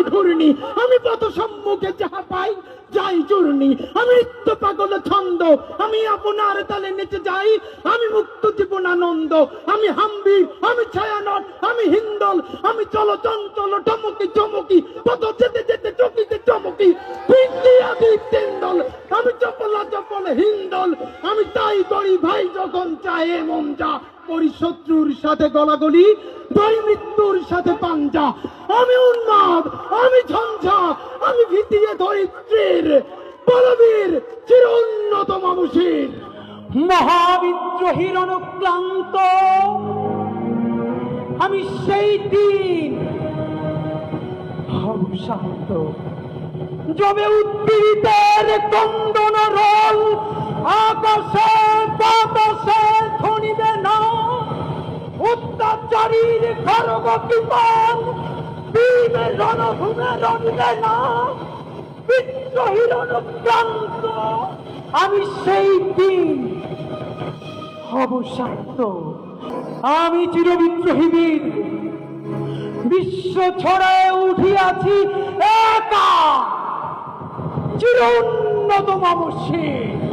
আমি ঘূর্ণি, আমি পথ সম্মুখে যাহা পাই যাই চূর্ণি, আমি নিত্য পাগল ছন্দ, আমি আপনার তালে নেচে যাই, আমি মুক্ত জীবন আনন্দ, আমি হাম্বির, আমি ছায়ানট, আমি হিন্দল, আমি চল চঞ্চল টমকি চমকি, পথ যেতে যেতে চকিতে চমকি, পিন্দি আদি তিন্দল, আমি চপলা চপল হিন্দল, আমি তাই করি ভাই যখন চাহে মন যা, করি শত্রুর সাথে গলাগলি, ধরি মৃত্যুর সাথে পাঞ্জা, আমি উন্মাদ, আমি ঝঞ্ঝা, আমি ভিতিয়ে ধরিত্রীর বলবীর চির উন্নত মানুষের মহাবিদ্রোহীর অনুক্লান্ত আমি সেই দিন হব শান্ত, জমে উদ্দীরিতের কন্দন রোল, আকাশে বাতাসে ধ্বনিবে না, অত্যাচারীর খড়গ কৃপণ ভীমের রণভূমে রণিবে না, বিদ্রোহীর অনুক্রান্ত আমি সেই দিন হব শান্ত। আমি চিরবিদ্রোহী বীর, বিশ্ব ছড়ায় উঠিয়াছি একা, চির উন্নত মানুষের